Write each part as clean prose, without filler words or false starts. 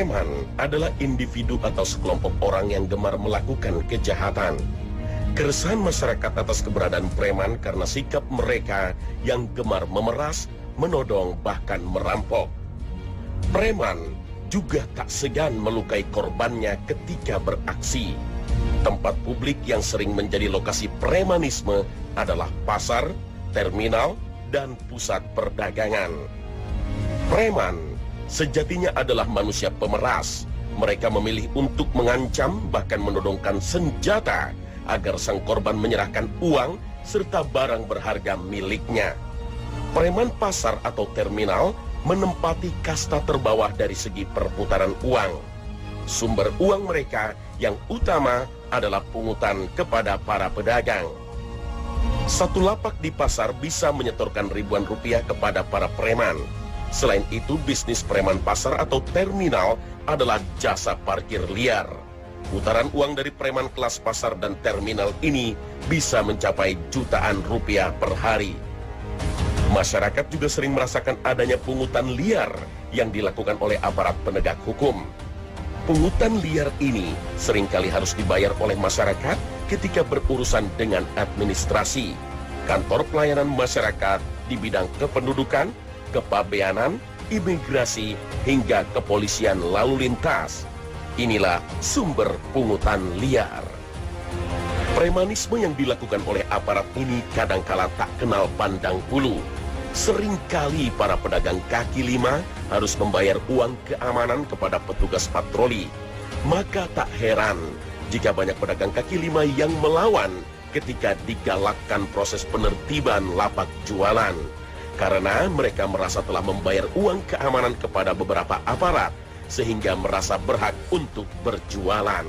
Preman adalah individu atau sekelompok orang yang gemar melakukan kejahatan. Keresahan masyarakat atas keberadaan preman karena sikap mereka yang gemar memeras, menodong, bahkan merampok. Preman juga tak segan melukai korbannya ketika beraksi. Tempat publik yang sering menjadi lokasi premanisme adalah pasar, terminal, dan pusat perdagangan. Preman sejatinya adalah manusia pemeras. Mereka memilih untuk mengancam, bahkan menodongkan senjata agar sang korban menyerahkan uang serta barang berharga miliknya. Preman pasar atau terminal menempati kasta terbawah dari segi perputaran uang. Sumber uang mereka yang utama adalah pungutan kepada para pedagang. Satu lapak di pasar bisa menyetorkan ribuan rupiah kepada para preman. Selain itu, bisnis preman pasar atau terminal adalah jasa parkir liar. Putaran uang dari preman kelas pasar dan terminal ini bisa mencapai jutaan rupiah per hari. Masyarakat juga sering merasakan adanya pungutan liar yang dilakukan oleh aparat penegak hukum. Pungutan liar ini seringkali harus dibayar oleh masyarakat ketika berurusan dengan administrasi, kantor pelayanan masyarakat di bidang kependudukan, kepabeanan, imigrasi, hingga kepolisian lalu lintas. Inilah sumber pungutan liar. Premanisme yang dilakukan oleh aparat ini kadangkala tak kenal pandang bulu. Seringkali para pedagang kaki lima harus membayar uang keamanan kepada petugas patroli. Maka tak heran jika banyak pedagang kaki lima yang melawan ketika digalakkan proses penertiban lapak jualan. Karena mereka merasa telah membayar uang keamanan kepada beberapa aparat, sehingga merasa berhak untuk berjualan.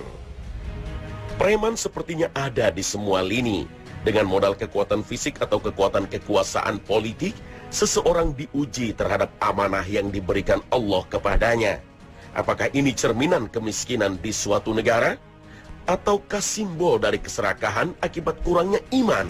Preman sepertinya ada di semua lini. Dengan modal kekuatan fisik atau kekuatan kekuasaan politik, seseorang diuji terhadap amanah yang diberikan Allah kepadanya. Apakah ini cerminan kemiskinan di suatu negara? Ataukah simbol dari keserakahan akibat kurangnya iman?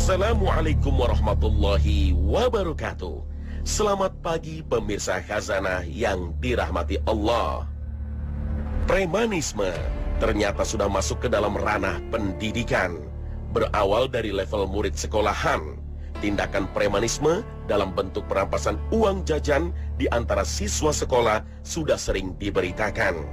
Assalamualaikum warahmatullahi wabarakatuh. Selamat pagi pemirsa Khazanah yang dirahmati Allah. Premanisme ternyata sudah masuk ke dalam ranah pendidikan. Berawal dari level murid sekolahan, tindakan premanisme dalam bentuk perampasan uang jajan di antara siswa sekolah sudah sering diberitakan.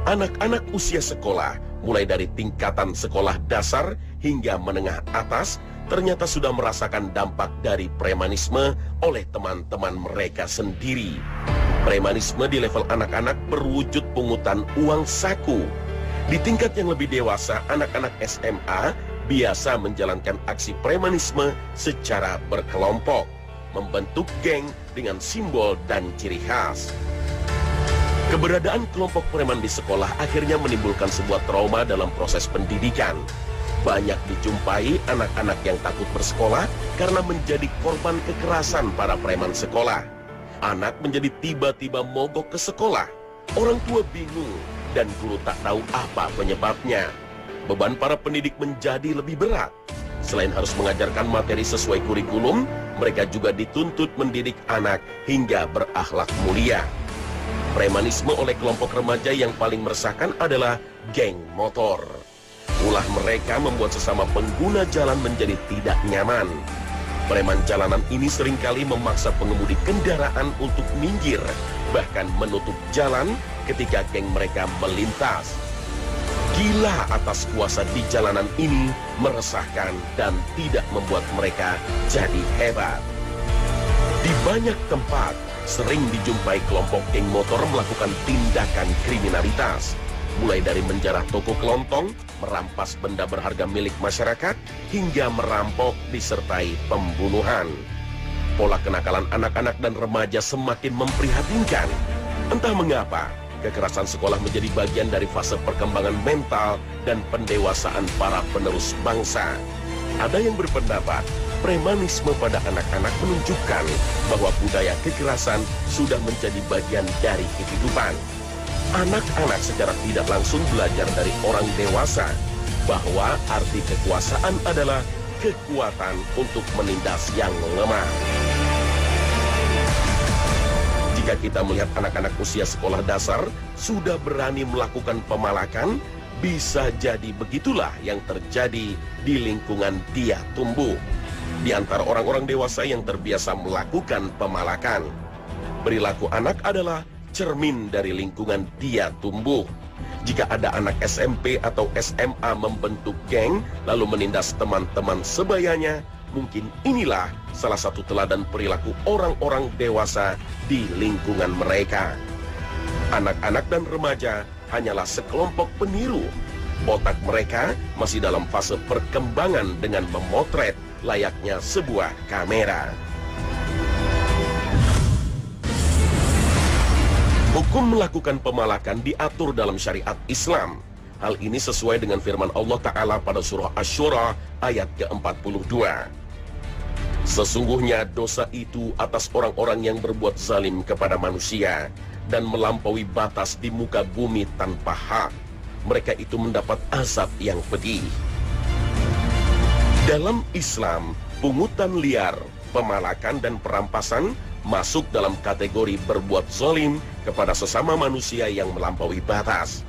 Anak-anak usia sekolah, mulai dari tingkatan sekolah dasar hingga menengah atas, ternyata sudah merasakan dampak dari premanisme oleh teman-teman mereka sendiri. Premanisme di level anak-anak berwujud pungutan uang saku. Di tingkat yang lebih dewasa, anak-anak SMA biasa menjalankan aksi premanisme secara berkelompok, membentuk geng dengan simbol dan ciri khas. Keberadaan kelompok preman di sekolah akhirnya menimbulkan sebuah trauma dalam proses pendidikan. Banyak dijumpai anak-anak yang takut bersekolah karena menjadi korban kekerasan para preman sekolah. Anak menjadi tiba-tiba mogok ke sekolah. Orang tua bingung dan guru tak tahu apa penyebabnya. Beban para pendidik menjadi lebih berat. Selain harus mengajarkan materi sesuai kurikulum, mereka juga dituntut mendidik anak hingga berakhlak mulia. Premanisme oleh kelompok remaja yang paling meresahkan adalah geng motor. Ulah mereka membuat sesama pengguna jalan menjadi tidak nyaman. Preman jalanan ini seringkali memaksa pengemudi kendaraan untuk minggir, bahkan menutup jalan ketika geng mereka melintas. Gila atas kuasa di jalanan ini meresahkan dan tidak membuat mereka jadi hebat. Di banyak tempat, sering dijumpai kelompok geng motor melakukan tindakan kriminalitas. Mulai dari menjarah toko kelontong, merampas benda berharga milik masyarakat, hingga merampok disertai pembunuhan. Pola kenakalan anak-anak dan remaja semakin memprihatinkan. Entah mengapa, kekerasan sekolah menjadi bagian dari fase perkembangan mental dan pendewasaan para penerus bangsa. Ada yang berpendapat, Premanisme pada anak-anak menunjukkan bahwa budaya kekerasan sudah menjadi bagian dari kehidupan. Anak-anak secara tidak langsung belajar dari orang dewasa bahwa arti kekuasaan adalah kekuatan untuk menindas yang lemah. Jika kita melihat anak-anak usia sekolah dasar sudah berani melakukan pemalakan, bisa jadi begitulah yang terjadi di lingkungan dia tumbuh. Di antara orang-orang dewasa yang terbiasa melakukan pemalakan, perilaku anak adalah cermin dari lingkungan dia tumbuh. Jika ada anak SMP atau SMA membentuk geng lalu menindas teman-teman sebayanya, mungkin inilah salah satu teladan perilaku orang-orang dewasa di lingkungan mereka. Anak-anak dan remaja hanyalah sekelompok peniru. Otak mereka masih dalam fase perkembangan dengan memotret layaknya sebuah kamera. Hukum melakukan pemalakan diatur dalam syariat Islam. Hal ini sesuai dengan firman Allah Ta'ala pada surah Asy-Syura ayat ke-42. Sesungguhnya dosa itu atas orang-orang yang berbuat zalim kepada manusia dan melampaui batas di muka bumi tanpa hak. Mereka itu mendapat azab yang pedih. Dalam Islam, pungutan liar, pemalakan dan perampasan masuk dalam kategori berbuat zalim kepada sesama manusia yang melampaui batas.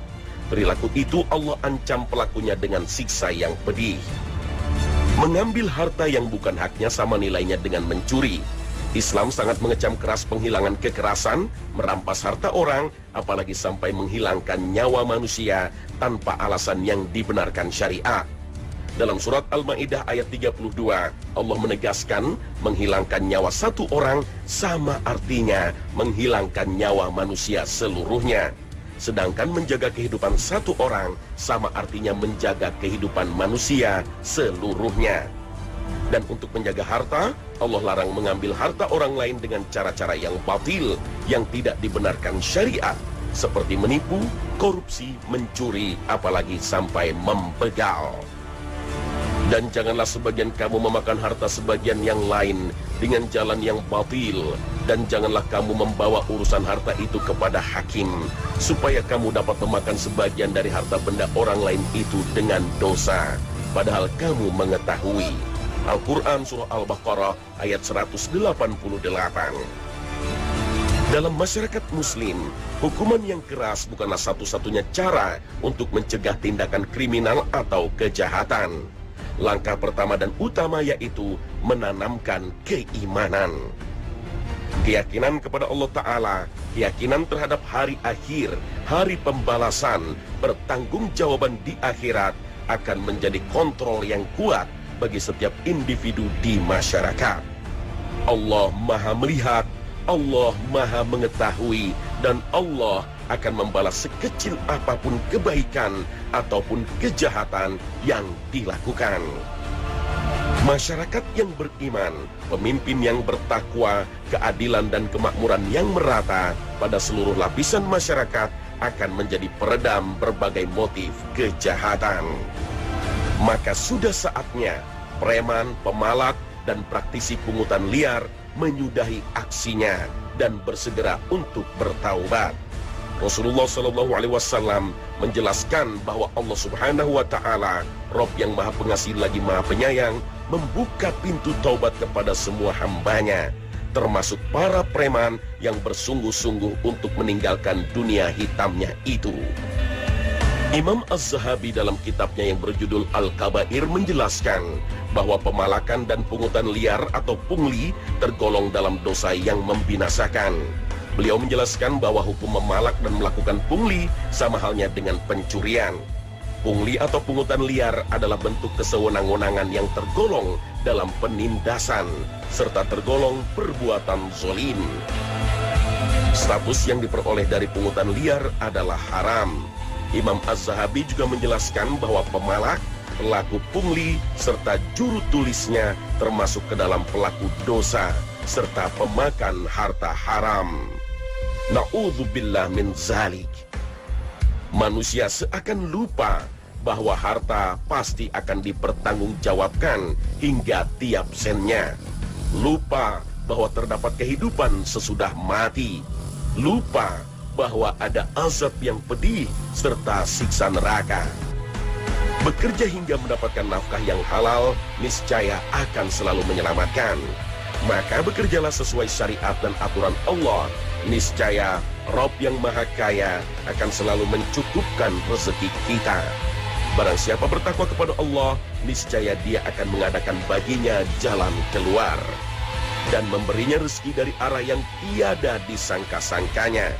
Perilaku itu Allah ancam pelakunya dengan siksa yang pedih. Mengambil harta yang bukan haknya sama nilainya dengan mencuri. Islam sangat mengecam keras penghilangan kekerasan, merampas harta orang, apalagi sampai menghilangkan nyawa manusia tanpa alasan yang dibenarkan syariat. Dalam surat Al-Maidah ayat 32, Allah menegaskan menghilangkan nyawa satu orang sama artinya menghilangkan nyawa manusia seluruhnya. Sedangkan menjaga kehidupan satu orang sama artinya menjaga kehidupan manusia seluruhnya. Dan untuk menjaga harta, Allah larang mengambil harta orang lain dengan cara-cara yang batil, yang tidak dibenarkan syariat, seperti menipu, korupsi, mencuri, apalagi sampai membegal. Dan janganlah sebagian kamu memakan harta sebagian yang lain dengan jalan yang batil. Dan janganlah kamu membawa urusan harta itu kepada hakim, supaya kamu dapat memakan sebagian dari harta benda orang lain itu dengan dosa, padahal kamu mengetahui. Al-Quran Surah Al-Baqarah ayat 188. Dalam masyarakat muslim, hukuman yang keras bukanlah satu-satunya cara untuk mencegah tindakan kriminal atau kejahatan. Langkah pertama dan utama yaitu menanamkan keimanan. Keyakinan kepada Allah Ta'ala, keyakinan terhadap hari akhir, hari pembalasan, pertanggungjawaban di akhirat akan menjadi kontrol yang kuat bagi setiap individu di masyarakat. Allah Maha melihat, Allah Maha mengetahui, dan Allah akan membalas sekecil apapun kebaikan ataupun kejahatan yang dilakukan. Masyarakat yang beriman, pemimpin yang bertakwa, keadilan dan kemakmuran yang merata pada seluruh lapisan masyarakat akan menjadi peredam berbagai motif kejahatan. Maka sudah saatnya preman, pemalak, dan praktisi pungutan liar menyudahi aksinya dan bersegera untuk bertaubat. Rasulullah SAW menjelaskan bahwa Allah Subhanahu wa Ta'ala, Rabb yang Maha Pengasih lagi Maha Penyayang, membuka pintu taubat kepada semua hambanya, termasuk para preman yang bersungguh-sungguh untuk meninggalkan dunia hitamnya itu. Imam Az-Zahabi dalam kitabnya yang berjudul Al-Kabair menjelaskan bahwa pemalakan dan pungutan liar atau pungli tergolong dalam dosa yang membinasakan. Beliau menjelaskan bahwa hukum memalak dan melakukan pungli sama halnya dengan pencurian. Pungli atau pungutan liar adalah bentuk kesewenang-wenangan yang tergolong dalam penindasan serta tergolong perbuatan zalim. Status yang diperoleh dari pungutan liar adalah haram. Imam Az-Zahabi juga menjelaskan bahwa pemalak, pelaku pungli, serta juru tulisnya termasuk ke dalam pelaku dosa serta pemakan harta haram. Na'udzubillah min zalik. Manusia seakan lupa bahwa harta pasti akan dipertanggungjawabkan hingga tiap sennya. Lupa bahwa terdapat kehidupan sesudah mati. Lupa bahwa ada azab yang pedih serta siksa neraka. Bekerja hingga mendapatkan nafkah yang halal niscaya akan selalu menyelamatkan. Maka bekerjalah sesuai syariat dan aturan Allah. Niscaya Rabb yang Maha Kaya akan selalu mencukupkan rezeki kita. Barang siapa bertakwa kepada Allah, niscaya Dia akan mengadakan baginya jalan keluar dan memberinya rezeki dari arah yang tiada disangka-sangkanya.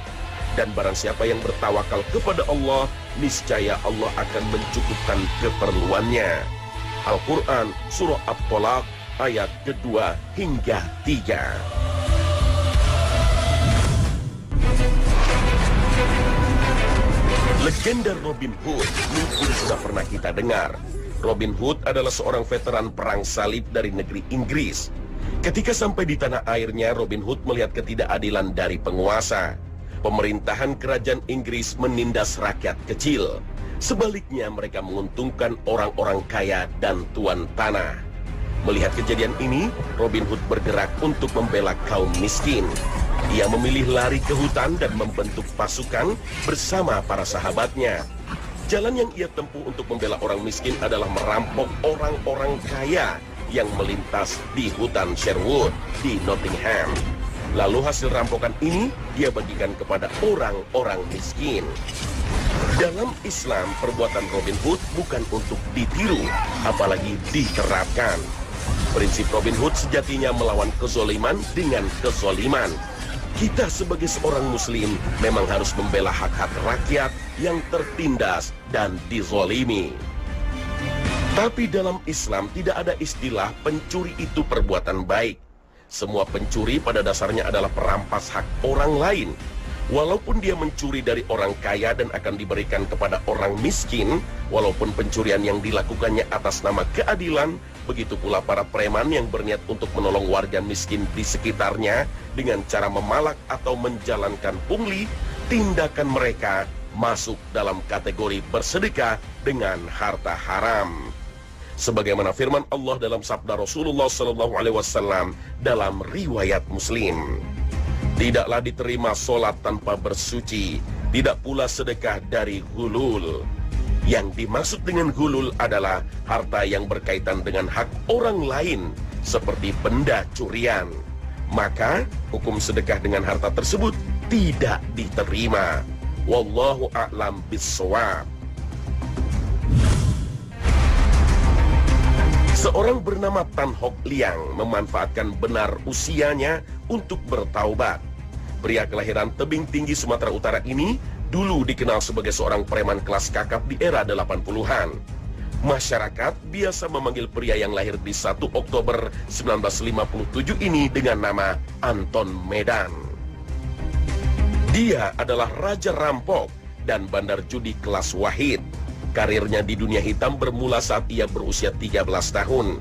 Dan barang siapa yang bertawakal kepada Allah, niscaya Allah akan mencukupkan keperluannya. Al-Quran Surah At-Tolaq ayat kedua hingga 3. Legenda Robin Hood mungkin sudah pernah kita dengar. Robin Hood adalah seorang veteran perang salib dari negeri Inggris. Ketika sampai di tanah airnya, Robin Hood melihat ketidakadilan dari penguasa. Pemerintahan kerajaan Inggris menindas rakyat kecil. Sebaliknya mereka menguntungkan orang-orang kaya dan tuan tanah. Melihat kejadian ini, Robin Hood bergerak untuk membela kaum miskin. Ia memilih lari ke hutan dan membentuk pasukan bersama para sahabatnya. Jalan yang ia tempuh untuk membela orang miskin adalah merampok orang-orang kaya yang melintas di hutan Sherwood di Nottingham. Lalu hasil rampokan ini dia bagikan kepada orang-orang miskin. Dalam Islam, perbuatan Robin Hood bukan untuk ditiru, apalagi diterapkan. Prinsip Robin Hood sejatinya melawan kezoliman dengan kezoliman. Kita sebagai seorang muslim memang harus membela hak-hak rakyat yang tertindas dan dizolimi. Tapi dalam Islam tidak ada istilah pencuri itu perbuatan baik. Semua pencuri pada dasarnya adalah perampas hak orang lain. Walaupun dia mencuri dari orang kaya dan akan diberikan kepada orang miskin, walaupun pencurian yang dilakukannya atas nama keadilan, begitu pula para preman yang berniat untuk menolong warga miskin di sekitarnya dengan cara memalak atau menjalankan pungli, tindakan mereka masuk dalam kategori bersedekah dengan harta haram. Sebagaimana firman Allah dalam sabda Rasulullah SAW dalam riwayat Muslim. Tidaklah diterima solat tanpa bersuci, tidak pula sedekah dari ghulul. Yang dimaksud dengan ghulul adalah harta yang berkaitan dengan hak orang lain, seperti benda curian. Maka, hukum sedekah dengan harta tersebut tidak diterima. Wallahu a'lam bissawab. Seorang bernama Tan Hock Liang memanfaatkan benar usianya untuk bertaubat. Pria kelahiran Tebing Tinggi, Sumatera Utara ini dulu dikenal sebagai seorang preman kelas kakap di era 80-an. Masyarakat biasa memanggil pria yang lahir di 1 Oktober 1957 ini dengan nama Anton Medan. Dia adalah raja rampok dan bandar judi kelas wahid. Karirnya di dunia hitam bermula saat ia berusia 13 tahun.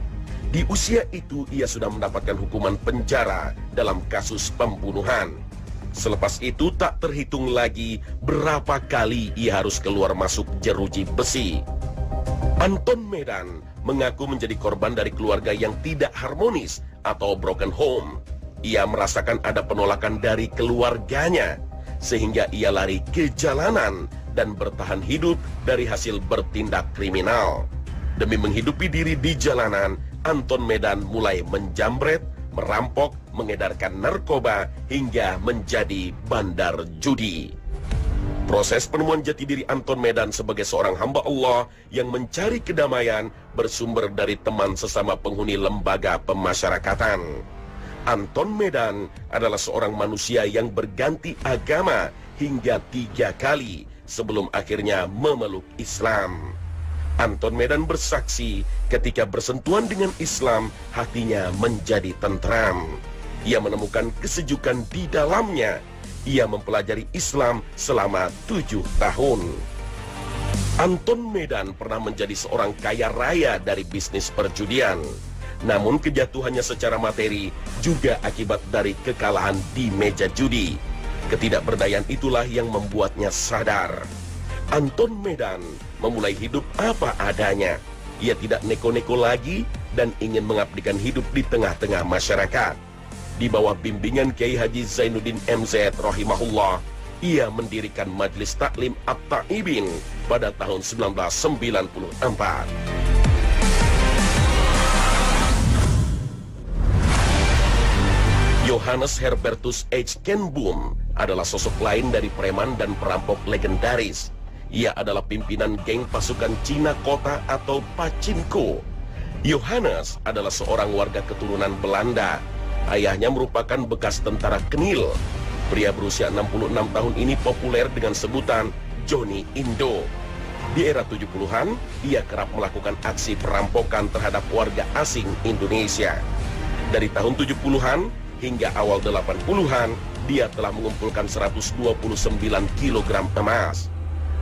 Di usia itu ia sudah mendapatkan hukuman penjara dalam kasus pembunuhan. Selepas itu tak terhitung lagi berapa kali ia harus keluar masuk jeruji besi. Anton Medan mengaku menjadi korban dari keluarga yang tidak harmonis atau broken home. Ia merasakan ada penolakan dari keluarganya, sehingga ia lari ke jalanan dan bertahan hidup dari hasil bertindak kriminal. Demi menghidupi diri di jalanan, Anton Medan mulai menjamret, merampok, mengedarkan narkoba, hingga menjadi bandar judi. Proses penemuan jati diri Anton Medan sebagai seorang hamba Allah yang mencari kedamaian bersumber dari teman sesama penghuni lembaga pemasyarakatan. Anton Medan adalah seorang manusia yang berganti agama hingga 3 kali sebelum akhirnya memeluk Islam. Anton Medan bersaksi ketika bersentuhan dengan Islam, hatinya menjadi tentram. Ia menemukan kesejukan di dalamnya. Ia mempelajari Islam selama 7 tahun. Anton Medan pernah menjadi seorang kaya raya dari bisnis perjudian. Namun kejatuhannya secara materi juga akibat dari kekalahan di meja judi. Ketidakberdayaan itulah yang membuatnya sadar. Anton Medan memulai hidup apa adanya. Ia tidak neko-neko lagi dan ingin mengabdikan hidup di tengah-tengah masyarakat. Di bawah bimbingan Kiai Haji Zainuddin MZ rahimahullah, ia mendirikan Majelis Taklim At-Taibin pada tahun 1994. Johannes Herbertus H. Kenboom adalah sosok lain dari preman dan perampok legendaris. Ia adalah pimpinan geng pasukan Cina Kota atau Pachinko. Johannes adalah seorang warga keturunan Belanda. Ayahnya merupakan bekas tentara Kenil. Pria berusia 66 tahun ini populer dengan sebutan Johnny Indo. Di era 70-an, ia kerap melakukan aksi perampokan terhadap warga asing Indonesia. Dari tahun 70-an hingga awal 80-an, dia telah mengumpulkan 129 kg emas.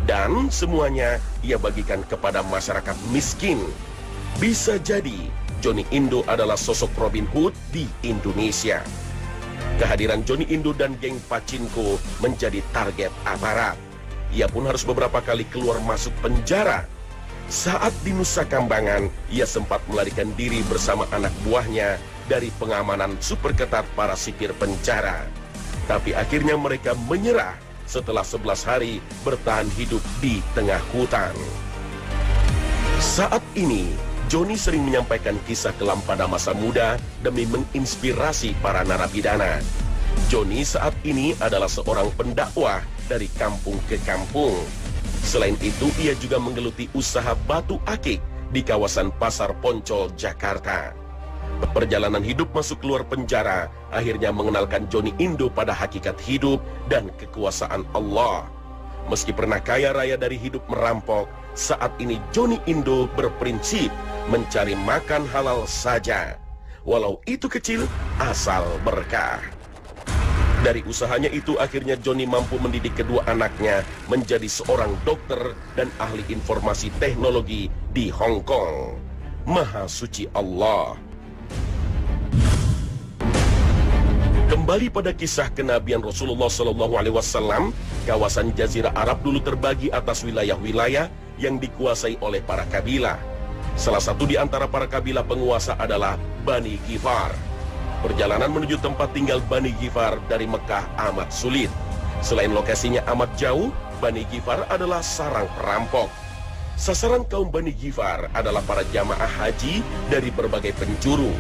Dan semuanya ia bagikan kepada masyarakat miskin. Bisa jadi Johnny Indo adalah sosok Robin Hood di Indonesia. Kehadiran Johnny Indo dan geng Pachinko menjadi target aparat. Ia pun harus beberapa kali keluar masuk penjara. Saat di Nusa Kambangan, ia sempat melarikan diri bersama anak buahnya dari pengamanan super ketat para sipir penjara. Tapi akhirnya mereka menyerah setelah 11 hari bertahan hidup di tengah hutan. Saat ini, Johnny sering menyampaikan kisah kelam pada masa muda demi menginspirasi para narapidana. Johnny saat ini adalah seorang pendakwah dari kampung ke kampung. Selain itu, ia juga menggeluti usaha batu akik di kawasan Pasar Poncol, Jakarta. Perjalanan hidup masuk keluar penjara akhirnya mengenalkan Johnny Indo pada hakikat hidup dan kekuasaan Allah. Meski pernah kaya raya dari hidup merampok, saat ini Johnny Indo berprinsip mencari makan halal saja, walau itu kecil asal berkah. Dari usahanya itu akhirnya Johnny mampu mendidik kedua anaknya menjadi seorang dokter dan ahli informasi teknologi di Hong Kong. Maha suci Allah. Kembali pada kisah kenabian Rasulullah SAW, kawasan Jazirah Arab dulu terbagi atas wilayah-wilayah yang dikuasai oleh para kabilah. Salah satu di antara para kabilah penguasa adalah Bani Ghifar. Perjalanan menuju tempat tinggal Bani Ghifar dari Mekah amat sulit. Selain lokasinya amat jauh, Bani Ghifar adalah sarang perampok. Sasaran kaum Bani Ghifar adalah para jamaah haji dari berbagai penjuru.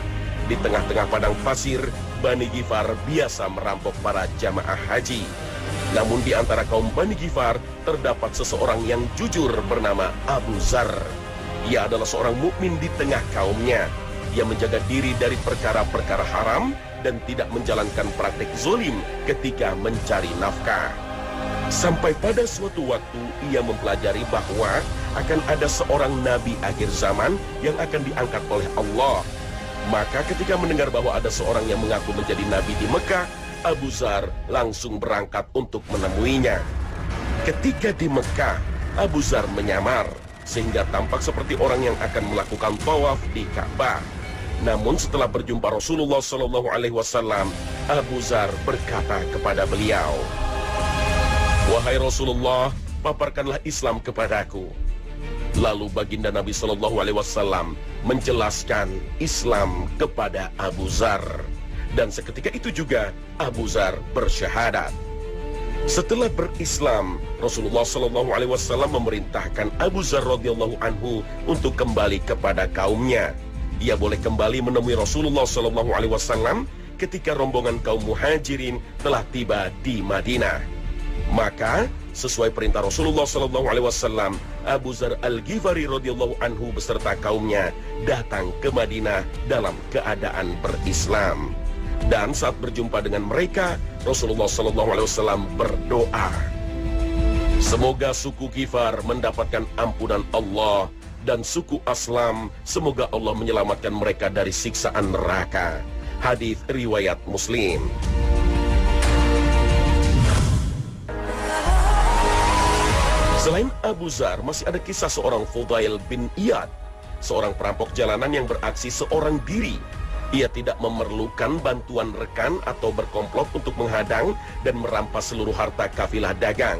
Di tengah-tengah padang pasir, Bani Ghifar biasa merampok para jamaah haji. Namun di antara kaum Bani Ghifar terdapat seseorang yang jujur bernama Abu Zar. Ia adalah seorang mukmin di tengah kaumnya. Ia menjaga diri dari perkara-perkara haram dan tidak menjalankan praktik zolim ketika mencari nafkah. Sampai pada suatu waktu ia mempelajari bahwa akan ada seorang nabi akhir zaman yang akan diangkat oleh Allah. Maka ketika mendengar bahwa ada seorang yang mengaku menjadi nabi di Mekah, Abu Zar langsung berangkat untuk menemuinya. Ketika di Mekah, Abu Zar menyamar sehingga tampak seperti orang yang akan melakukan tawaf di Ka'bah. Namun setelah berjumpa Rasulullah SAW, Abu Zar berkata kepada beliau, "Wahai Rasulullah, paparkanlah Islam kepadaku." Lalu baginda Nabi SAW menjelaskan Islam kepada Abu Zar. Dan seketika itu juga Abu Zar bersyahadat. Setelah berislam, Rasulullah SAW memerintahkan Abu Zar radhiyallahu anhu untuk kembali kepada kaumnya. Ia boleh kembali menemui Rasulullah SAW ketika rombongan kaum muhajirin telah tiba di Madinah. Maka sesuai perintah Rasulullah SAW, Abu Zar Al-Ghifari radhiyallahu anhu beserta kaumnya datang ke Madinah dalam keadaan berislam. Dan saat berjumpa dengan mereka, Rasulullah SAW berdoa, "Semoga suku Ghifar mendapatkan ampunan Allah, dan suku Aslam semoga Allah menyelamatkan mereka dari siksaan neraka." Hadis riwayat Muslim. Selain Abu Zar, masih ada kisah seorang Fudail bin Iyad, seorang perampok jalanan yang beraksi seorang diri. Ia tidak memerlukan bantuan rekan atau berkomplot untuk menghadang dan merampas seluruh harta kafilah dagang.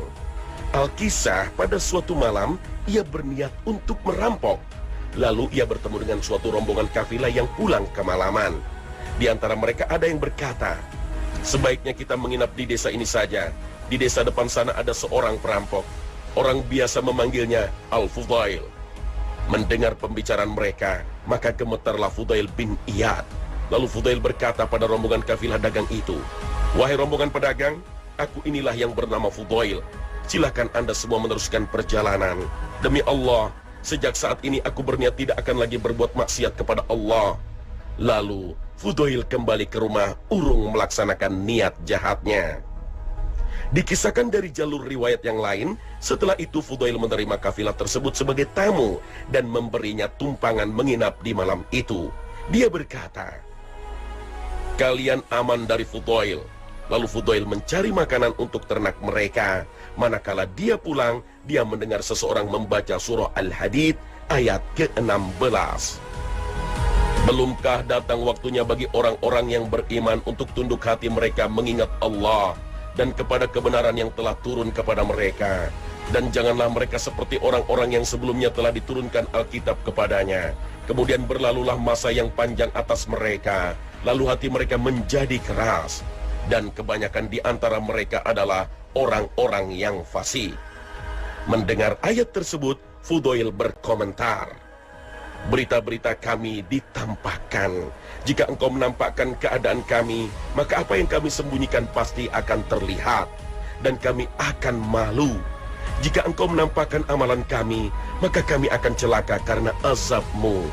Al-Kisah, pada suatu malam, ia berniat untuk merampok. Lalu ia bertemu dengan suatu rombongan kafilah yang pulang kemalaman. Di antara mereka ada yang berkata, "Sebaiknya kita menginap di desa ini saja. Di desa depan sana ada seorang perampok. Orang biasa memanggilnya Al-Fudail." Mendengar pembicaraan mereka, maka gemetarlah Fudail bin Iyad. Lalu Fudail berkata pada rombongan kafilah dagang itu, "Wahai rombongan pedagang, aku inilah yang bernama Fudail. Silakan Anda semua meneruskan perjalanan. Demi Allah, sejak saat ini aku berniat tidak akan lagi berbuat maksiat kepada Allah." Lalu Fudail kembali ke rumah urung melaksanakan niat jahatnya. Dikisahkan dari jalur riwayat yang lain, setelah itu Fudail menerima kafilah tersebut sebagai tamu dan memberinya tumpangan menginap di malam itu. Dia berkata, "Kalian aman dari Fudail." Lalu Fudail mencari makanan untuk ternak mereka. Manakala dia pulang, dia mendengar seseorang membaca surah Al-Hadid ayat ke-16. Belumkah datang waktunya bagi orang-orang yang beriman untuk tunduk hati mereka mengingat Allah dan kepada kebenaran yang telah turun kepada mereka. Dan janganlah mereka seperti orang-orang yang sebelumnya telah diturunkan Alkitab kepadanya. Kemudian berlalulah masa yang panjang atas mereka, lalu hati mereka menjadi keras. Dan kebanyakan di antara mereka adalah orang-orang yang fasik. Mendengar ayat tersebut, Fudail berkomentar, "Berita-berita kami ditampakkan. Jika engkau menampakkan keadaan kami, maka apa yang kami sembunyikan pasti akan terlihat, dan kami akan malu. Jika engkau menampakkan amalan kami, maka kami akan celaka karena azab-Mu."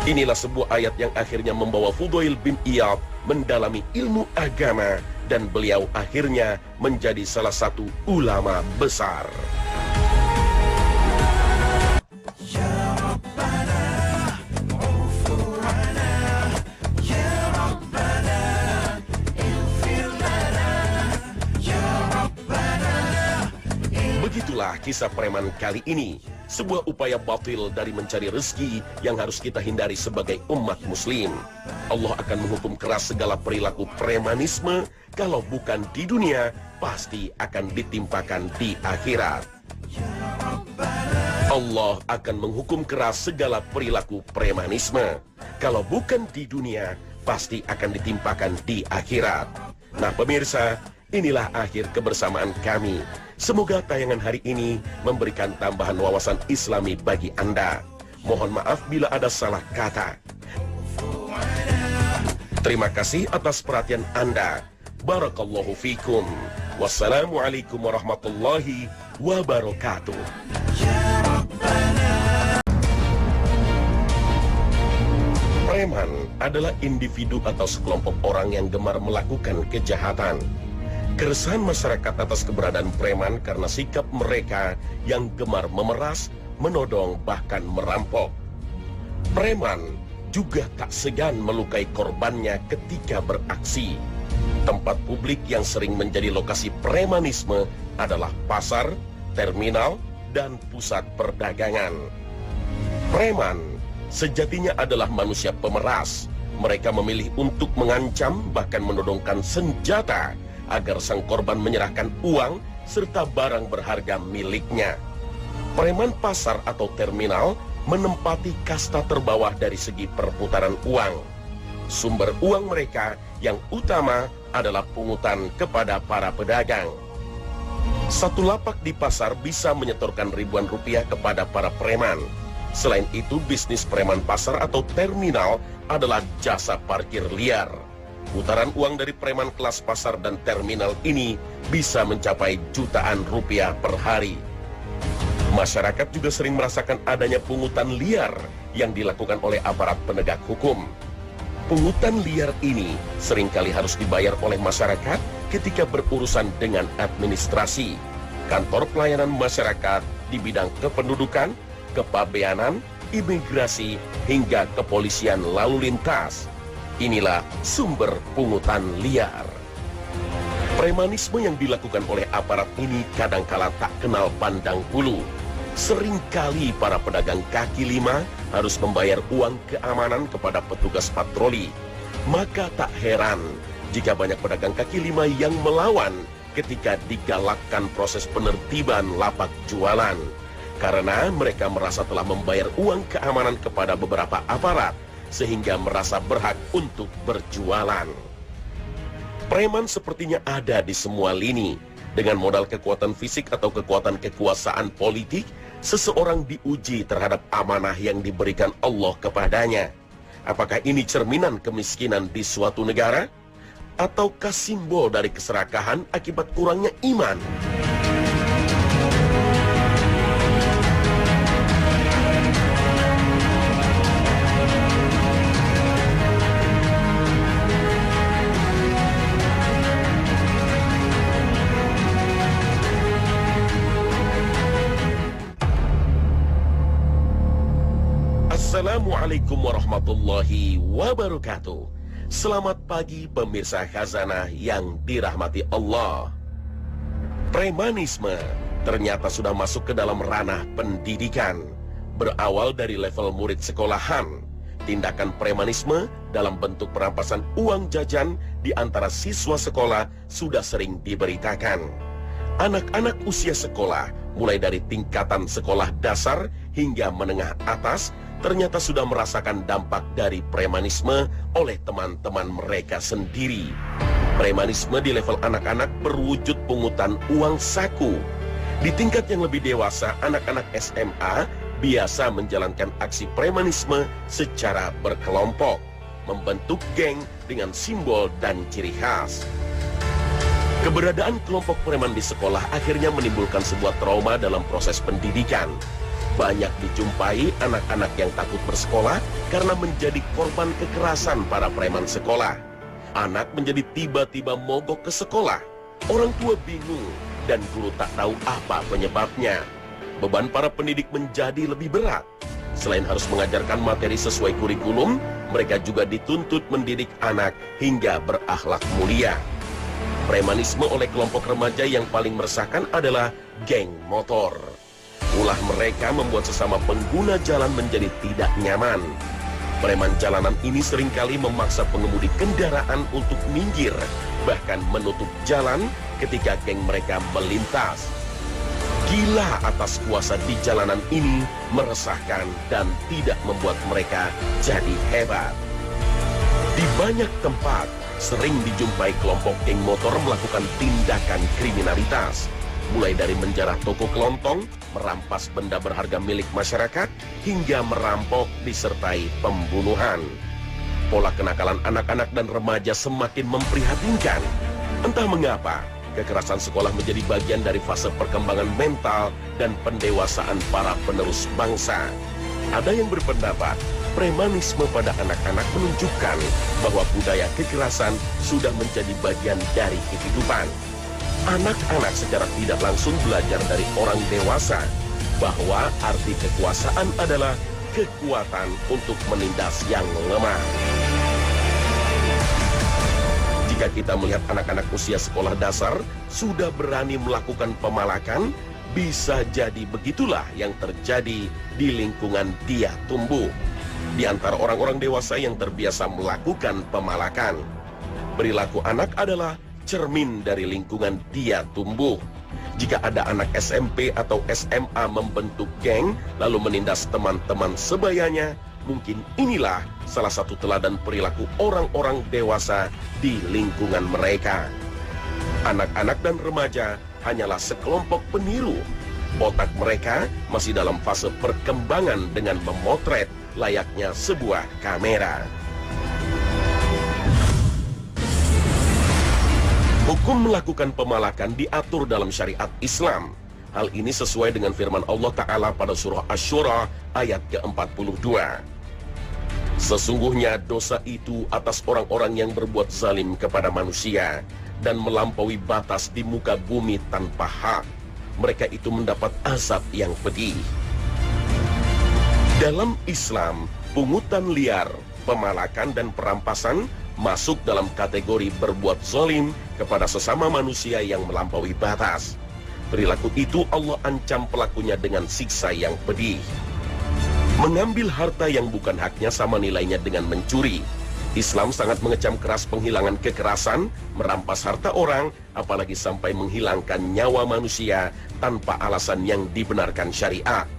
Inilah sebuah ayat yang akhirnya membawa Fudail bin Iyad mendalami ilmu agama, dan beliau akhirnya menjadi salah satu ulama besar. Begitulah kisah preman kali ini. Sebuah upaya batil dari mencari rezeki yang harus kita hindari sebagai umat muslim. Allah akan menghukum keras segala perilaku premanisme. Kalau bukan di dunia, pasti akan ditimpakan di akhirat. Allah akan menghukum keras segala perilaku premanisme. Kalau bukan di dunia, pasti akan ditimpakan di akhirat. Nah pemirsa, inilah akhir kebersamaan kami. Semoga tayangan hari ini memberikan tambahan wawasan Islami bagi Anda. Mohon maaf bila ada salah kata. Terima kasih atas perhatian Anda. Barakallahu fikum. Wassalamualaikum warahmatullahi wabarakatuh. Preman adalah individu atau sekelompok orang yang gemar melakukan kejahatan. Keresahan masyarakat atas keberadaan preman karena sikap mereka yang gemar memeras, menodong, bahkan merampok. Preman juga tak segan melukai korbannya ketika beraksi. Tempat publik yang sering menjadi lokasi premanisme adalah pasar, terminal, dan pusat perdagangan. Preman sejatinya adalah manusia pemeras. Mereka memilih untuk mengancam, bahkan menodongkan senjata agar sang korban menyerahkan uang serta barang berharga miliknya. Preman pasar atau terminal menempati kasta terbawah dari segi perputaran uang. Sumber uang mereka yang utama adalah pungutan kepada para pedagang. Satu lapak di pasar bisa menyetorkan ribuan rupiah kepada para preman. Selain itu, bisnis preman pasar atau terminal adalah jasa parkir liar. Putaran uang dari preman kelas pasar dan terminal ini bisa mencapai jutaan rupiah per hari. Masyarakat juga sering merasakan adanya pungutan liar yang dilakukan oleh aparat penegak hukum. Pungutan liar ini seringkali harus dibayar oleh masyarakat ketika berurusan dengan administrasi, kantor pelayanan masyarakat di bidang kependudukan, kepabeanan, imigrasi, hingga kepolisian lalu lintas. Inilah sumber pungutan liar. Premanisme yang dilakukan oleh aparat ini kadangkala tak kenal pandang bulu. Seringkali para pedagang kaki lima harus membayar uang keamanan kepada petugas patroli. Maka tak heran jika banyak pedagang kaki lima yang melawan ketika digalakkan proses penertiban lapak jualan. Karena mereka merasa telah membayar uang keamanan kepada beberapa aparat, sehingga merasa berhak untuk berjualan. Preman sepertinya ada di semua lini. Dengan modal kekuatan fisik atau kekuatan kekuasaan politik, seseorang diuji terhadap amanah yang diberikan Allah kepadanya. Apakah ini cerminan kemiskinan di suatu negara? Ataukah simbol dari keserakahan akibat kurangnya iman? Assalamualaikum warahmatullahi wabarakatuh. Selamat pagi pemirsa Khazanah yang dirahmati Allah. Premanisme ternyata sudah masuk ke dalam ranah pendidikan. Berawal dari level murid sekolahan, tindakan premanisme dalam bentuk perampasan uang jajan di antara siswa sekolah sudah sering diberitakan. Anak-anak usia sekolah, mulai dari tingkatan sekolah dasar hingga menengah atas, ternyata sudah merasakan dampak dari premanisme oleh teman-teman mereka sendiri. Premanisme di level anak-anak berwujud pungutan uang saku. Di tingkat yang lebih dewasa, anak-anak SMA biasa menjalankan aksi premanisme secara berkelompok, membentuk geng dengan simbol dan ciri khas. Keberadaan kelompok preman di sekolah akhirnya menimbulkan sebuah trauma dalam proses pendidikan. Banyak dijumpai anak-anak yang takut bersekolah karena menjadi korban kekerasan para preman sekolah. Anak menjadi tiba-tiba mogok ke sekolah. Orang tua bingung dan guru tak tahu apa penyebabnya. Beban para pendidik menjadi lebih berat. Selain harus mengajarkan materi sesuai kurikulum, mereka juga dituntut mendidik anak hingga berakhlak mulia. Premanisme oleh kelompok remaja yang paling meresahkan adalah geng motor. Ulah mereka membuat sesama pengguna jalan menjadi tidak nyaman. Preman jalanan ini seringkali memaksa pengemudi kendaraan untuk minggir, bahkan menutup jalan ketika geng mereka melintas. Gila atas kuasa di jalanan ini meresahkan dan tidak membuat mereka jadi hebat. Di banyak tempat, sering dijumpai kelompok geng motor melakukan tindakan kriminalitas. Mulai dari menjarah toko kelontong, merampas benda berharga milik masyarakat, hingga merampok disertai pembunuhan. Pola kenakalan anak-anak dan remaja semakin memprihatinkan. Entah mengapa, kekerasan sekolah menjadi bagian dari fase perkembangan mental dan pendewasaan para penerus bangsa. Ada yang berpendapat, premanisme pada anak-anak menunjukkan bahwa budaya kekerasan sudah menjadi bagian dari kehidupan. Anak-anak secara tidak langsung belajar dari orang dewasa bahwa arti kekuasaan adalah kekuatan untuk menindas yang lemah. Jika kita melihat anak-anak usia sekolah dasar sudah berani melakukan pemalakan, bisa jadi begitulah yang terjadi di lingkungan dia tumbuh. Di antara orang-orang dewasa yang terbiasa melakukan pemalakan, perilaku anak adalah cermin dari lingkungan dia tumbuh. Jika ada anak SMP atau SMA membentuk geng lalu menindas teman-teman sebayanya, mungkin inilah salah satu teladan perilaku orang-orang dewasa di lingkungan mereka. Anak-anak dan remaja hanyalah sekelompok peniru. Otak mereka masih dalam fase perkembangan dengan memotret layaknya sebuah kamera. Hukum melakukan pemalakan diatur dalam syariat Islam. Hal ini sesuai dengan firman Allah Ta'ala pada surah Asy-Syura ayat ke-42. Sesungguhnya dosa itu atas orang-orang yang berbuat zalim kepada manusia dan melampaui batas di muka bumi tanpa hak. Mereka itu mendapat azab yang pedih. Dalam Islam, pungutan liar, pemalakan dan perampasan masuk dalam kategori berbuat zalim kepada sesama manusia yang melampaui batas. Perilaku itu Allah ancam pelakunya dengan siksa yang pedih. Mengambil harta yang bukan haknya sama nilainya dengan mencuri. Islam sangat mengecam keras penghilangan kekerasan, merampas harta orang, apalagi sampai menghilangkan nyawa manusia tanpa alasan yang dibenarkan syariat.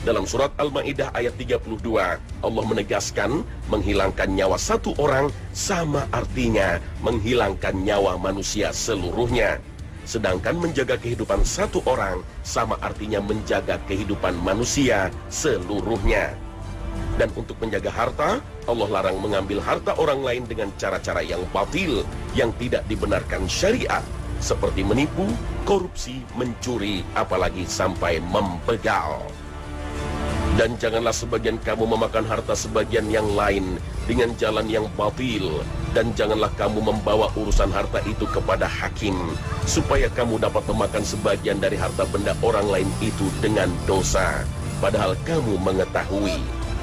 Dalam surat Al-Maidah ayat 32, Allah menegaskan menghilangkan nyawa satu orang sama artinya menghilangkan nyawa manusia seluruhnya. Sedangkan menjaga kehidupan satu orang sama artinya menjaga kehidupan manusia seluruhnya. Dan untuk menjaga harta, Allah larang mengambil harta orang lain dengan cara-cara yang batil, yang tidak dibenarkan syariat, seperti menipu, korupsi, mencuri, apalagi sampai membegal. Dan janganlah sebagian kamu memakan harta sebagian yang lain dengan jalan yang batil, dan janganlah kamu membawa urusan harta itu kepada hakim, supaya kamu dapat memakan sebagian dari harta benda orang lain itu dengan dosa, padahal kamu mengetahui.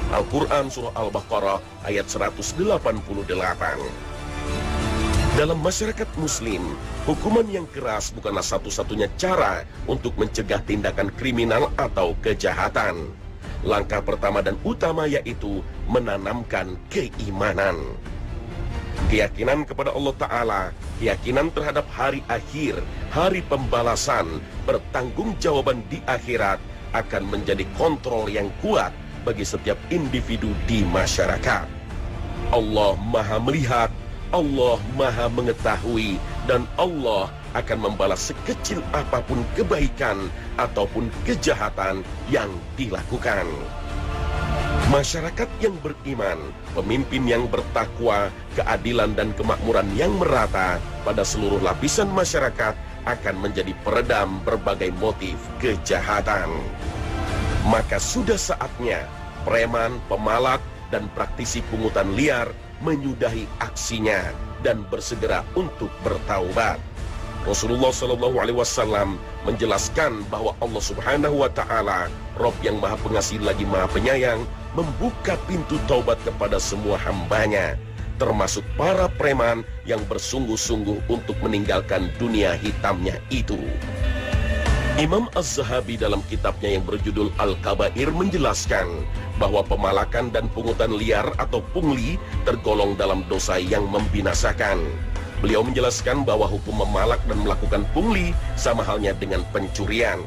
Al-Quran Surah Al-Baqarah ayat 188. Dalam masyarakat muslim, hukuman yang keras bukanlah satu-satunya cara untuk mencegah tindakan kriminal atau kejahatan. Langkah pertama dan utama yaitu menanamkan keimanan. Keyakinan kepada Allah Ta'ala, keyakinan terhadap hari akhir, hari pembalasan, pertanggungjawaban di akhirat akan menjadi kontrol yang kuat bagi setiap individu di masyarakat. Allah Maha melihat, Allah Maha mengetahui, dan Allah akan membalas sekecil apapun kebaikan ataupun kejahatan yang dilakukan. Masyarakat yang beriman, pemimpin yang bertakwa, keadilan dan kemakmuran yang merata pada seluruh lapisan masyarakat akan menjadi peredam berbagai motif kejahatan. Maka sudah saatnya preman, pemalak, dan praktisi pungutan liar menyudahi aksinya dan bersegera untuk bertaubat. Rasulullah SAW menjelaskan bahwa Allah Subhanahu wa Ta'ala, Rabb yang Maha Pengasih lagi Maha Penyayang, membuka pintu taubat kepada semua hambanya, termasuk para preman yang bersungguh-sungguh untuk meninggalkan dunia hitamnya itu. Imam Az-Zahabi dalam kitabnya yang berjudul Al-Kabair menjelaskan bahwa pemalakan dan pungutan liar atau pungli tergolong dalam dosa yang membinasakan. Beliau menjelaskan bahwa hukum memalak dan melakukan pungli sama halnya dengan pencurian.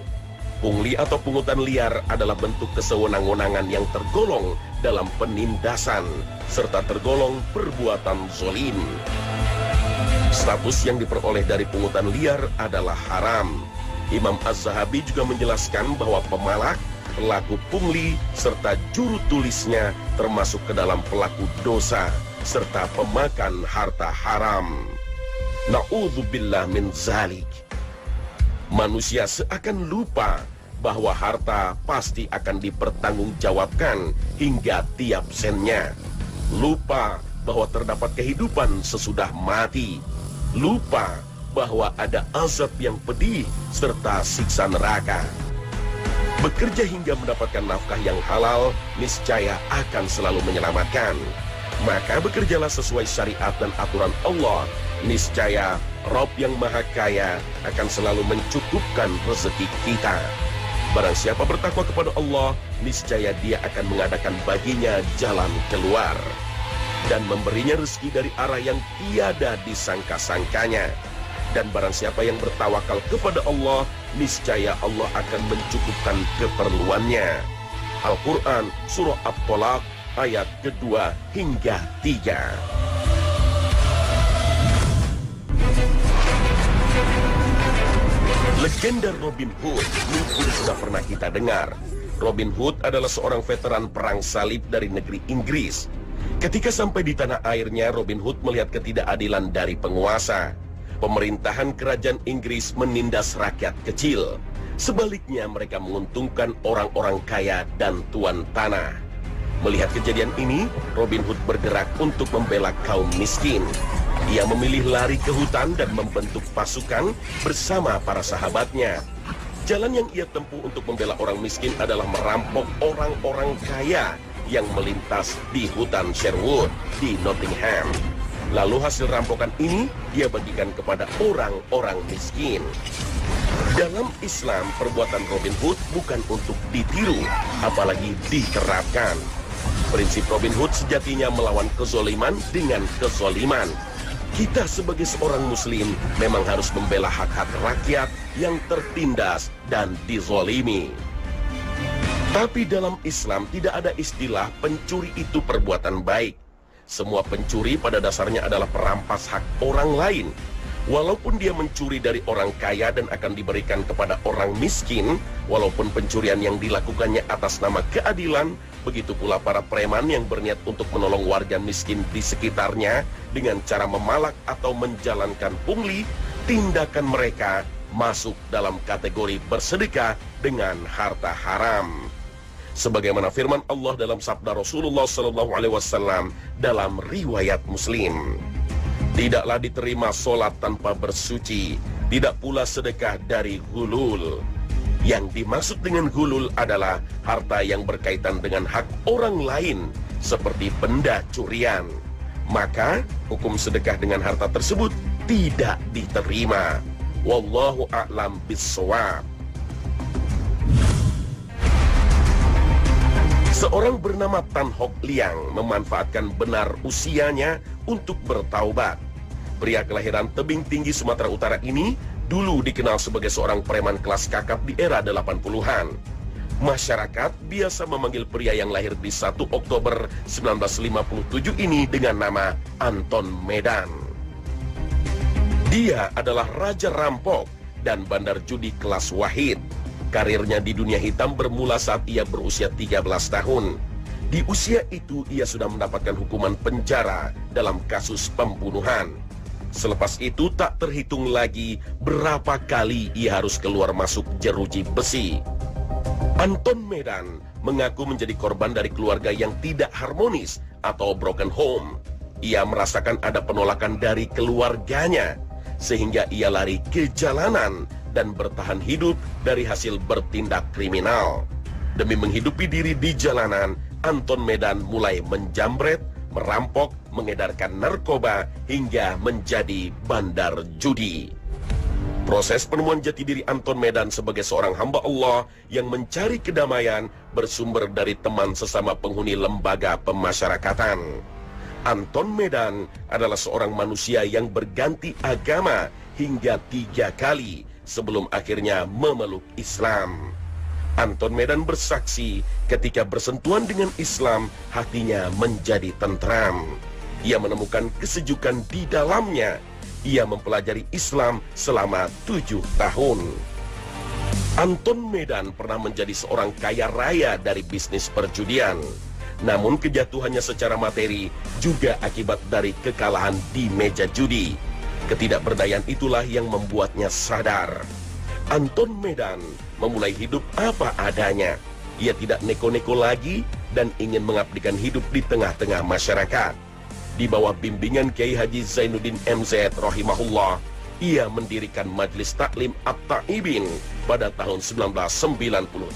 Pungli atau pungutan liar adalah bentuk kesewenang-wenangan yang tergolong dalam penindasan serta tergolong perbuatan zalim. Status yang diperoleh dari pungutan liar adalah haram. Imam Az-Zahabi juga menjelaskan bahwa pemalak, pelaku pungli, serta juru tulisnya termasuk ke dalam pelaku dosa, serta pemakan harta haram. Na'udzubillah min zalik. Manusia seakan lupa bahwa harta pasti akan dipertanggungjawabkan hingga tiap sennya. Lupa bahwa terdapat kehidupan sesudah mati. Lupa bahwa ada azab yang pedih serta siksa neraka. Bekerja hingga mendapatkan nafkah yang halal niscaya akan selalu menyelamatkan. Maka bekerjalah sesuai syariat dan aturan Allah. Niscaya Rabb yang Maha Kaya akan selalu mencukupkan rezeki kita. Barang siapa bertakwa kepada Allah, niscaya Dia akan mengadakan baginya jalan keluar dan memberinya rezeki dari arah yang tiada disangka-sangkanya. Dan barang siapa yang bertawakal kepada Allah, niscaya Allah akan mencukupkan keperluannya. Al-Quran Surah At-Tolaq ayat kedua hingga 3. Legenda Robin Hood mungkin sudah pernah kita dengar. Robin Hood adalah seorang veteran perang salib dari negeri Inggris. Ketika sampai di tanah airnya, Robin Hood melihat ketidakadilan dari penguasa. Pemerintahan kerajaan Inggris menindas rakyat kecil. Sebaliknya mereka menguntungkan orang-orang kaya dan tuan tanah. Melihat kejadian ini, Robin Hood bergerak untuk membela kaum miskin. Ia memilih lari ke hutan dan membentuk pasukan bersama para sahabatnya. Jalan yang ia tempuh untuk membela orang miskin adalah merampok orang-orang kaya yang melintas di hutan Sherwood di Nottingham. Lalu hasil rampokan ini dia bagikan kepada orang-orang miskin. Dalam Islam, perbuatan Robin Hood bukan untuk ditiru, apalagi diterapkan. Prinsip Robin Hood sejatinya melawan kezoliman dengan kezoliman. Kita sebagai seorang muslim memang harus membela hak-hak rakyat yang tertindas dan dizolimi. Tapi dalam Islam tidak ada istilah pencuri itu perbuatan baik. Semua pencuri pada dasarnya adalah perampas hak orang lain. Walaupun dia mencuri dari orang kaya dan akan diberikan kepada orang miskin, walaupun pencurian yang dilakukannya atas nama keadilan, begitu pula para preman yang berniat untuk menolong warga miskin di sekitarnya dengan cara memalak atau menjalankan pungli, tindakan mereka masuk dalam kategori bersedekah dengan harta haram. Sebagaimana firman Allah dalam sabda Rasulullah SAW dalam riwayat Muslim. Tidaklah diterima solat tanpa bersuci, tidak pula sedekah dari hulul. Yang dimaksud dengan hulul adalah harta yang berkaitan dengan hak orang lain, seperti benda curian. Maka, hukum sedekah dengan harta tersebut tidak diterima. Wallahu a'lam bissawab. Seorang bernama Tan Hock Liang memanfaatkan benar usianya untuk bertaubat. Pria kelahiran Tebing Tinggi, Sumatera Utara ini dulu dikenal sebagai seorang preman kelas kakap di era 80-an. Masyarakat biasa memanggil pria yang lahir di 1 Oktober 1957 ini dengan nama Anton Medan. Dia adalah raja rampok dan bandar judi kelas wahid. Karirnya di dunia hitam bermula saat ia berusia 13 tahun. Di usia itu ia sudah mendapatkan hukuman penjara dalam kasus pembunuhan. Selepas itu tak terhitung lagi berapa kali ia harus keluar masuk jeruji besi. Anton Medan mengaku menjadi korban dari keluarga yang tidak harmonis atau broken home. Ia merasakan ada penolakan dari keluarganya, sehingga ia lari ke jalanan dan bertahan hidup dari hasil bertindak kriminal. Demi menghidupi diri di jalanan, Anton Medan mulai menjamret, merampok, mengedarkan narkoba, hingga menjadi bandar judi. Proses penemuan jati diri Anton Medan sebagai seorang hamba Allah yang mencari kedamaian bersumber dari teman sesama penghuni lembaga pemasyarakatan. Anton Medan adalah seorang manusia yang berganti agama hingga 3 kali sebelum akhirnya memeluk Islam. Anton Medan bersaksi ketika bersentuhan dengan Islam, hatinya menjadi tentram. Ia menemukan kesejukan di dalamnya. Ia mempelajari Islam selama 7 tahun. Anton Medan pernah menjadi seorang kaya raya dari bisnis perjudian. Namun kejatuhannya secara materi juga akibat dari kekalahan di meja judi. Ketidakberdayaan itulah yang membuatnya sadar. Anton Medan memulai hidup apa adanya. Ia tidak neko-neko lagi dan ingin mengabdikan hidup di tengah-tengah masyarakat. Di bawah bimbingan Kiai Haji Zainuddin MZ rahimahullah, ia mendirikan Majelis Taklim At-Taibin pada tahun 1994.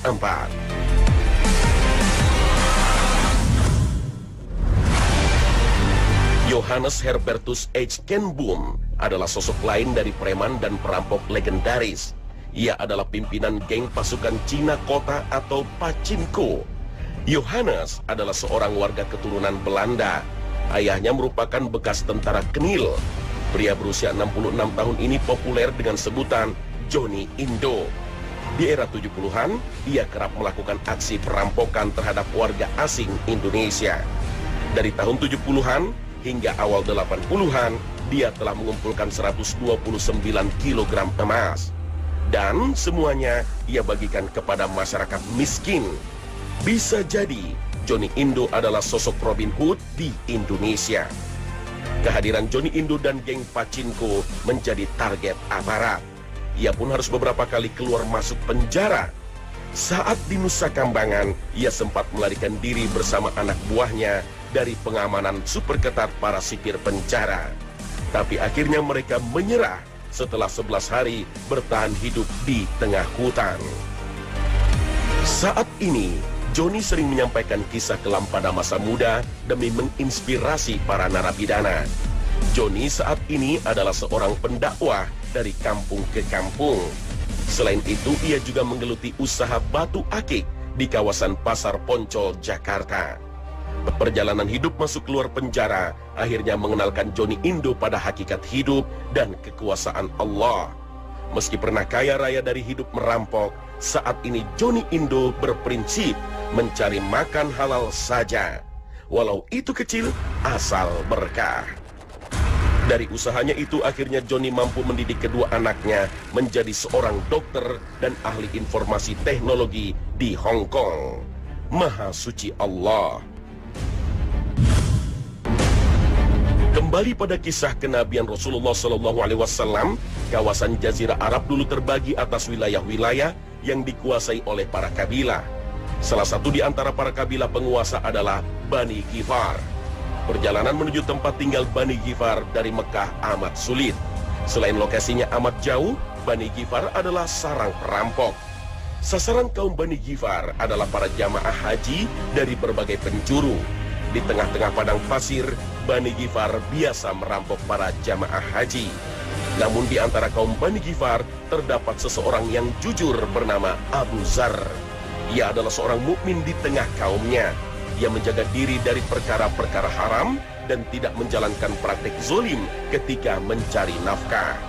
Johannes Herbertus H. Kenboom adalah sosok lain dari preman dan perampok legendaris. Ia adalah pimpinan geng pasukan Cina Kota atau Pachinko. Johannes adalah seorang warga keturunan Belanda. Ayahnya merupakan bekas tentara Kenil. Pria berusia 66 tahun ini populer dengan sebutan Johnny Indo. Di era 70-an, ia kerap melakukan aksi perampokan terhadap warga asing Indonesia. Dari tahun 70-an hingga awal 80-an, dia telah mengumpulkan 129 kg emas. Dan semuanya ia bagikan kepada masyarakat miskin. Bisa jadi Johnny Indo adalah sosok Robin Hood di Indonesia. Kehadiran Johnny Indo dan geng Pachinko menjadi target aparat. Ia pun harus beberapa kali keluar masuk penjara. Saat di Nusa Kambangan, ia sempat melarikan diri bersama anak buahnya dari pengamanan super ketat para sipir penjara. Tapi akhirnya mereka menyerah setelah 11 hari bertahan hidup di tengah hutan. Saat ini, Johnny sering menyampaikan kisah kelam pada masa muda demi menginspirasi para narapidana. Johnny saat ini adalah seorang pendakwah dari kampung ke kampung. Selain itu, ia juga menggeluti usaha batu akik di kawasan Pasar Poncol, Jakarta. Perjalanan hidup masuk keluar penjara akhirnya mengenalkan Johnny Indo pada hakikat hidup dan kekuasaan Allah. Meski pernah kaya raya dari hidup merampok, saat ini Johnny Indo berprinsip mencari makan halal saja, walau itu kecil asal berkah. Dari usahanya itu akhirnya Johnny mampu mendidik kedua anaknya menjadi seorang dokter dan ahli informasi teknologi di Hong Kong. Maha suci Allah. Kembali pada kisah kenabian Rasulullah SAW, kawasan Jazirah Arab dulu terbagi atas wilayah-wilayah yang dikuasai oleh para kabilah. Salah satu di antara para kabilah penguasa adalah Bani Ghifar. Perjalanan menuju tempat tinggal Bani Ghifar dari Mekah amat sulit. Selain lokasinya amat jauh, Bani Ghifar adalah sarang perampok. Sasaran kaum Bani Ghifar adalah para jamaah haji dari berbagai penjuru. Di tengah-tengah padang pasir, Bani Ghifar biasa merampok para jamaah haji. Namun di antara kaum Bani Ghifar terdapat seseorang yang jujur bernama Abu Zar. Ia adalah seorang mukmin di tengah kaumnya. Ia menjaga diri dari perkara-perkara haram dan tidak menjalankan praktik zolim ketika mencari nafkah.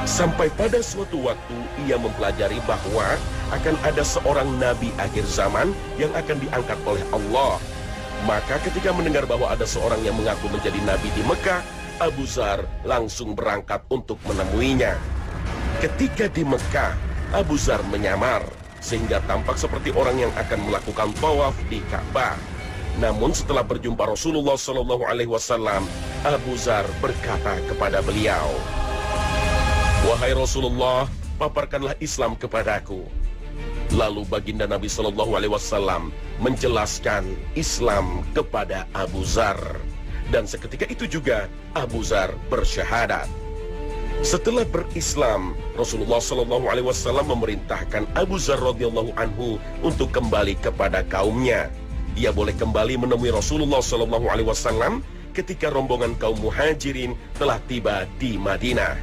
Sampai pada suatu waktu ia mempelajari bahwa akan ada seorang nabi akhir zaman yang akan diangkat oleh Allah. Maka ketika mendengar bahwa ada seorang yang mengaku menjadi nabi di Mekah, Abu Zar langsung berangkat untuk menemuinya. Ketika di Mekah, Abu Zar menyamar sehingga tampak seperti orang yang akan melakukan tawaf di Ka'bah. Namun setelah berjumpa Rasulullah SAW, Abu Zar berkata kepada beliau, "Wahai Rasulullah, paparkanlah Islam kepadaku." Lalu baginda Nabi SAW menjelaskan Islam kepada Abu Zar. Dan seketika itu juga Abu Zar bersyahadat. Setelah berislam, Rasulullah SAW memerintahkan Abu Zar radhiyallahu anhu untuk kembali kepada kaumnya. Ia boleh kembali menemui Rasulullah SAW ketika rombongan kaum muhajirin telah tiba di Madinah.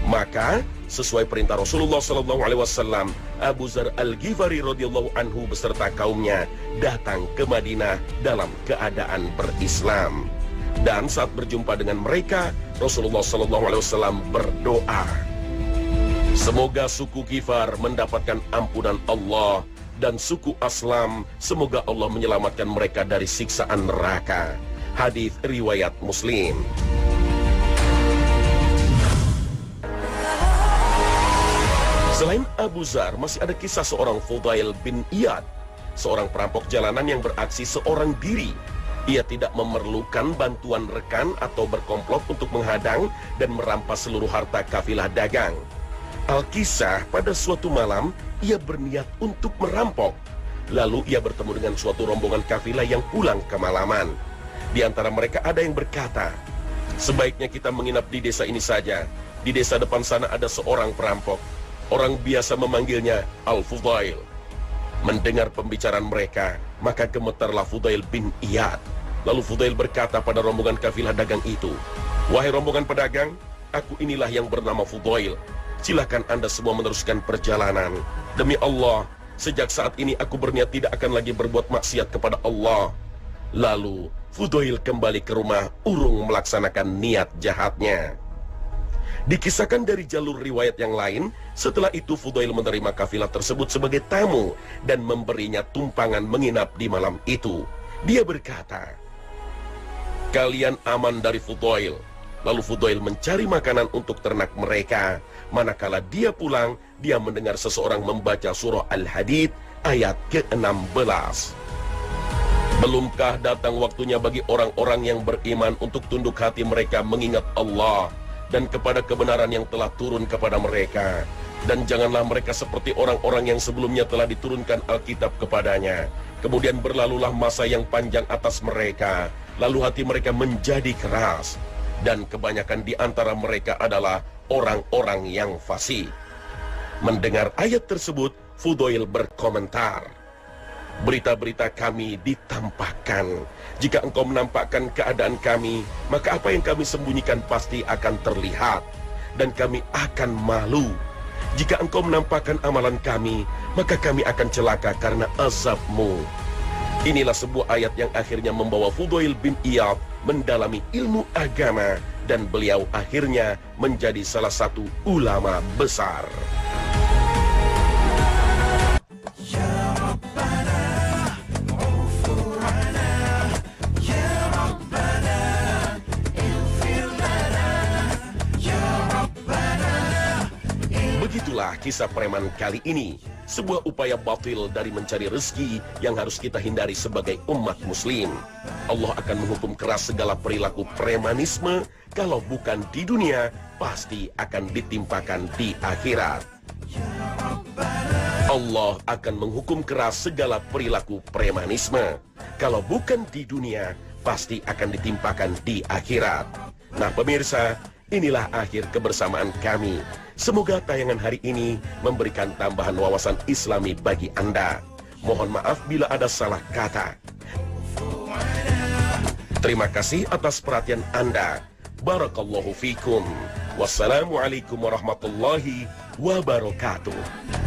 Maka sesuai perintah Rasulullah SAW, Abu Zar Al-Ghifari radhiyallahu anhu beserta kaumnya datang ke Madinah dalam keadaan berislam. Dan saat berjumpa dengan mereka, Rasulullah SAW berdoa, semoga suku Ghifar mendapatkan ampunan Allah, dan suku Aslam semoga Allah menyelamatkan mereka dari siksaan neraka. Hadis riwayat Muslim. Selain Abu Zar, masih ada kisah seorang Fudail bin Iyad, seorang perampok jalanan yang beraksi seorang diri. Ia tidak memerlukan bantuan rekan atau berkomplot untuk menghadang dan merampas seluruh harta kafilah dagang. Al-Kisah, pada suatu malam, ia berniat untuk merampok. Lalu ia bertemu dengan suatu rombongan kafilah yang pulang kemalaman. Di antara mereka ada yang berkata, sebaiknya kita menginap di desa ini saja. Di desa depan sana ada seorang perampok. Orang biasa memanggilnya Al-Fudail. Mendengar pembicaraan mereka, maka gemetarlah Fudail bin Iyad. Lalu Fudail berkata pada rombongan kafilah dagang itu, wahai rombongan pedagang, aku inilah yang bernama Fudail. Silakan Anda semua meneruskan perjalanan. Demi Allah, sejak saat ini aku berniat tidak akan lagi berbuat maksiat kepada Allah. Lalu Fudail kembali ke rumah urung melaksanakan niat jahatnya. Dikisahkan dari jalur riwayat yang lain, setelah itu Fudail menerima kafilah tersebut sebagai tamu dan memberinya tumpangan menginap di malam itu. Dia berkata, kalian aman dari Fudail. Lalu Fudail mencari makanan untuk ternak mereka. Manakala dia pulang, dia mendengar seseorang membaca surah Al-Hadid ayat ke-16. Belumkah datang waktunya bagi orang-orang yang beriman untuk tunduk hati mereka mengingat Allah dan kepada kebenaran yang telah turun kepada mereka. Dan janganlah mereka seperti orang-orang yang sebelumnya telah diturunkan Alkitab kepadanya. Kemudian berlalulah masa yang panjang atas mereka, lalu hati mereka menjadi keras. Dan kebanyakan di antara mereka adalah orang-orang yang fasik. Mendengar ayat tersebut, Fudail berkomentar, berita-berita kami ditampakkan. Jika engkau menampakkan keadaan kami, maka apa yang kami sembunyikan pasti akan terlihat, dan kami akan malu. Jika engkau menampakkan amalan kami, maka kami akan celaka karena azab-Mu. Inilah sebuah ayat yang akhirnya membawa Fudail bin Iyad mendalami ilmu agama dan beliau akhirnya menjadi salah satu ulama besar. Begitulah kisah preman kali ini. Sebuah upaya batil dari mencari rezeki yang harus kita hindari sebagai umat muslim. Allah akan menghukum keras segala perilaku premanisme. Kalau bukan di dunia, pasti akan ditimpakan di akhirat. Allah akan menghukum keras segala perilaku premanisme. Kalau bukan di dunia, pasti akan ditimpakan di akhirat. Nah pemirsa, inilah akhir kebersamaan kami. Semoga tayangan hari ini memberikan tambahan wawasan Islami bagi Anda. Mohon maaf bila ada salah kata. Terima kasih atas perhatian Anda. Barakallahu fikum. Wassalamualaikum warahmatullahi wabarakatuh.